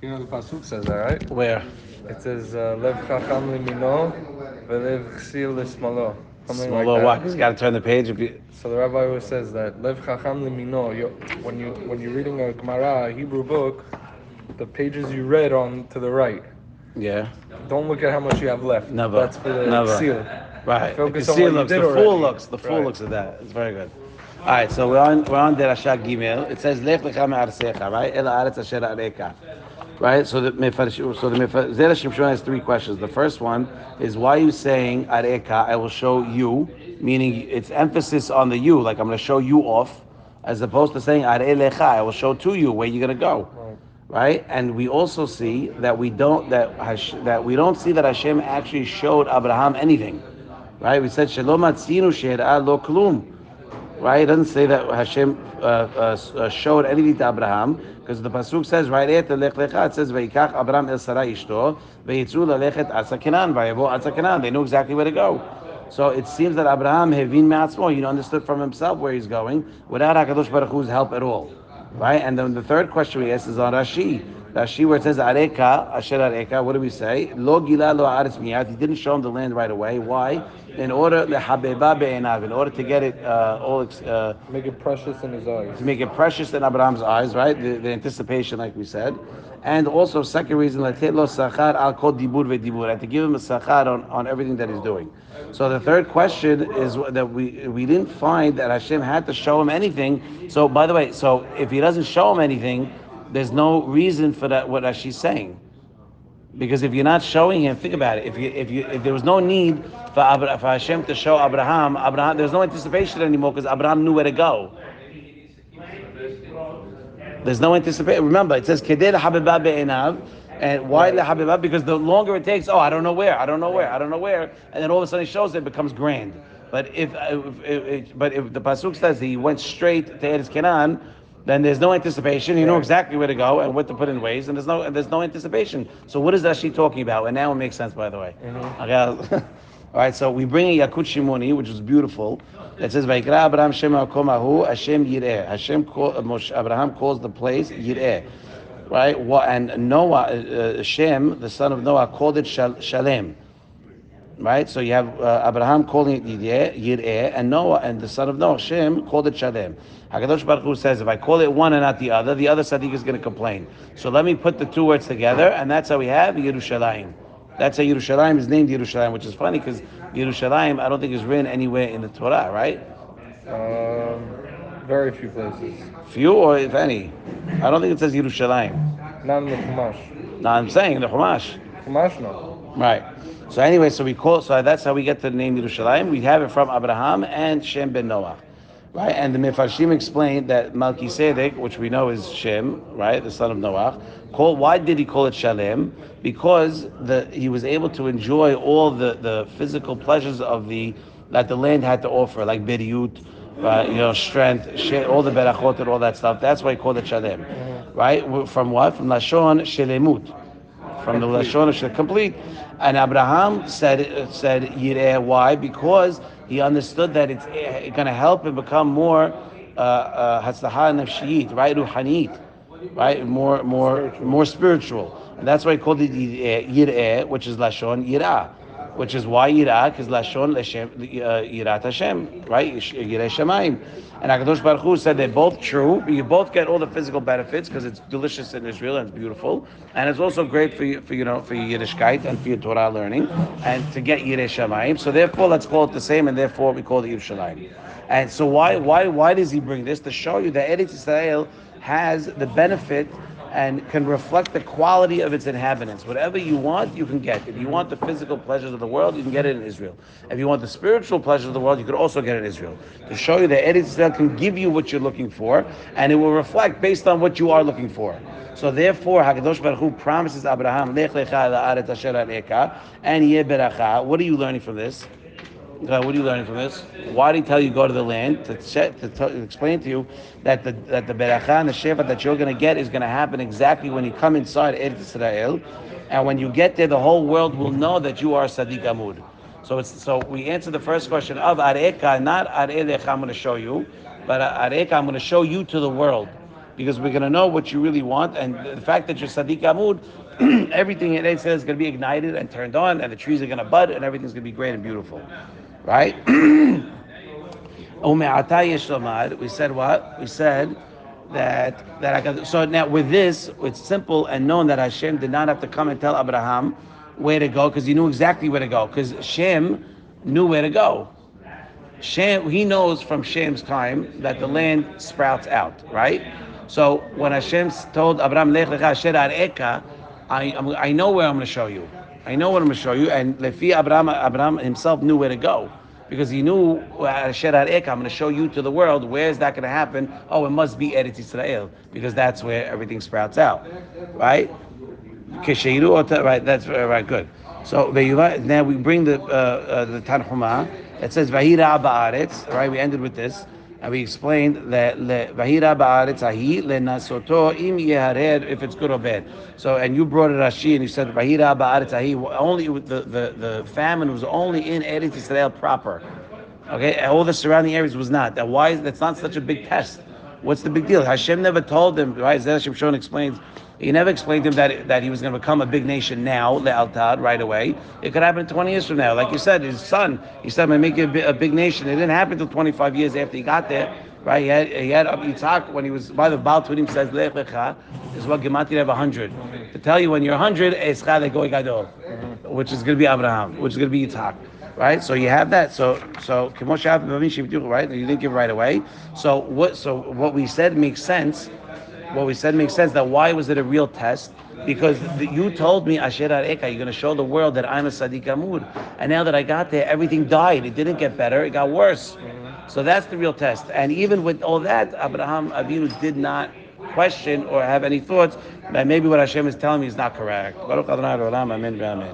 You know the pasuk says that, right? Where? It says lev chacham limino, velev chsil lismalo, something like Smaller. Why? that. Because you got to turn the page. If you, So the rabbi always says that lev chacham limino. When you're reading a Gemara, a Hebrew book, the pages you read on to the right. yeah. Don't look at how much you have left. Never. That's for the Never. seal. Right. The Focus on kasir what you looks. did The fool already. looks. The fool Right. looks at that. It's very good. All right. So we're on Drasha Gimel. It says Lech Lecha me'arsecha. Right. Ela aretz asher areka. Right. So the Zera Shimshon has three questions. The first one is why are you saying areka? I will show you, meaning it's emphasis on the you. Like I'm going to show you off, as opposed to saying are lecha. I will show to you where you're going to go. Right. Right, and we also see that we don't see that Hashem actually showed Abraham anything. Right, we said Shalom Atzinu She'era Lo Klum. Right, it doesn't say that Hashem showed anything to Abraham because the pasuk says right after Lech Lecha it says Vayikach Abraham El Sarai Ishto Vayitzu LaLechet Atza Kenan Vayavo Atza Kenan. They knew exactly where to go. So it seems that Abraham Hevin Me'atzmo, he understood from himself where he's going without Hakadosh Baruch Hu's help at all. Right? And then the third question we ask is on Rashi. Rashi, where it says Areka, Asher Areka, what do we say? Lo Gila Lo Aretz Miyat. He didn't show him the land right away. Why? In order lehabeba be'enav, in order to get it Make it precious in his eyes. to make it precious in Abraham's eyes, right? The anticipation, like we said, and also second reason, letet lo sachar al kol dibur ve'dibur, and to give him a sachar on everything that he's doing. So the third question is that we didn't find that Hashem had to show him anything. So by the way, so if he doesn't show him anything, there's no reason for that. What she's saying. Because if you're not showing him, think about it. If there was no need for Hashem to show Abraham, there's no anticipation anymore because Abraham knew where to go. There's no anticipation. Remember, it says Kedei lehabeba be'enav, and why lehabeba? Because the longer it takes, I don't know where, and then all of a sudden he shows it becomes grand. But if the pasuk says he went straight to Eretz Canaan, then there's no anticipation. You know exactly where to go and what to put in ways, and there's no anticipation. So what is Rashi talking about? And now it makes sense, by the way. Okay. All right, so we bring a Yakut Shimoni, which is beautiful. It says, "Vayikra Abraham Shem Hakomahu Hashem Yireh." Abraham calls the place Yireh, right? And Noah, Shem, the son of Noah, called it Shalem. Right, so you have Abraham calling it Yireh, and Noah, and the son of Noah, Shem, called it Shalem. Hakadosh Baruch Hu says, if I call it one and not the other tzaddik is going to complain. So let me put the two words together, and that's how we have Yerushalayim. That's how Yerushalayim is named Yerushalayim, which is funny because Yerushalayim, I don't think is written anywhere in the Torah, right? Very few places. Few, or if any. I don't think it says Yerushalayim. Not in the Chumash. No, I'm saying the Chumash. Chumash, no. Right. So anyway, so that's how we get to the name Yerushalayim. We have it from Abraham and Shem ben Noah. Right, and the Mefarshim explained that Melchizedek, which we know is Shem, right, the son of Noah, why did he call it Shalem? Because he was able to enjoy all the physical pleasures that the land had to offer, like Beriut, strength, all the berachot and all that stuff. That's why he called it Shalem. Right? From what? From Lashon Shelemut. From the Lashon of complete. And Abraham said Yireh. Why? Because he understood that it's going to help him become more Hatzlaha Nafshiyit, right? Ruhaniyit, right? More spiritual. And that's why he called it Yireh, which is Lashon Yirah. Which is why Yirah, because Lashon Yirat Hashem, right? Yireh Shemaim. And HaKadosh Baruch Hu said they're both true. You both get all the physical benefits because it's delicious in Israel and it's beautiful, and it's also great for your Yiddishkeit and for your Torah learning, and to get Yireh Shemaim. So therefore, let's call it the same, and therefore we call it Yerushalayim. And so why does he bring this? To show you that Eretz Yisrael has the benefit and can reflect the quality of its inhabitants. Whatever you want, you can get. If you want the physical pleasures of the world, you can get it in Israel. If you want the spiritual pleasures of the world, you could also get it in Israel. To show you that Eretz Yisrael can give you what you're looking for, and it will reflect based on what you are looking for. So therefore, HaKadosh Baruch Hu promises Abraham, Lech Lecha la'aretz asher areka, and yeh beracha. What are you learning from this? What are you learning from this? Why did he tell you go to the land? To explain to you that the beracha and the shefa that you're going to get is going to happen exactly when you come inside Eretz Israel, and when you get there, the whole world will know that you are Sadiq Amud. So we answer the first question of Areka, not Areka I'm going to show you, but Areka I'm going to show you to the world. because we're going to know what you really want, and the fact that you're Sadiq Amud, everything in it says is going to be ignited and turned on, and the trees are going to bud, and everything's going to be great and beautiful, right? We said what? We said that I got. So now with this, it's simple and known that Hashem did not have to come and tell Abraham where to go because he knew exactly where to go because Shem knew where to go. Shem, he knows from Shem's time that the land sprouts out, right? So when Hashem told Abraham, Lech Lecha Asher Ar'eka, I know where I'm going to show you. I know what I'm going to show you. And Lefi Abraham himself knew where to go because he knew Asher Ar'eka, I'm going to show you to the world. Where is that going to happen? Oh, it must be Eretz Yisrael because that's where everything sprouts out, right? Right, that's right, good. So now we bring the Tanhuma. It says Vahira ba'aretz. Right, we ended with this, and we explained that Vahira ba'aretz ahi lenasoto im yehared if it's good or bad. So, and you brought it Rashi, and you said Vahira ba'aretz ahi. Only the famine was only in Eretz Yisrael proper. Okay, all the surrounding areas was not. That's not such a big test. What's the big deal? Hashem never told him, right? Zera Shimshon explains, he never explained to him that he was going to become a big nation now, Le'altad, right away. It could happen 20 years from now. Like you said, his son, he said, I'm going to make you a big nation. It didn't happen until 25 years after he got there, right? He had Yitzhak when he was, by the Baal Turim says, Lech Lecha, is what Gematria have 100. To tell you when you're 100, Eschad Legoy Gadol, which is going to be Avraham, which is going to be Yitzhak. Right, so you have that. So right, you didn't give right away. So what we said makes sense. What we said makes sense. That why was it a real test? Because you told me Asher Ar'eka, you're going to show the world that I'm a Sadiq Amud, and now that I got there, everything died. It didn't get better. It got worse. So that's the real test. And even with all that, Abraham Avinu did not question or have any thoughts that maybe what Hashem is telling me is not correct. Baruch Adonai Olam, Amen.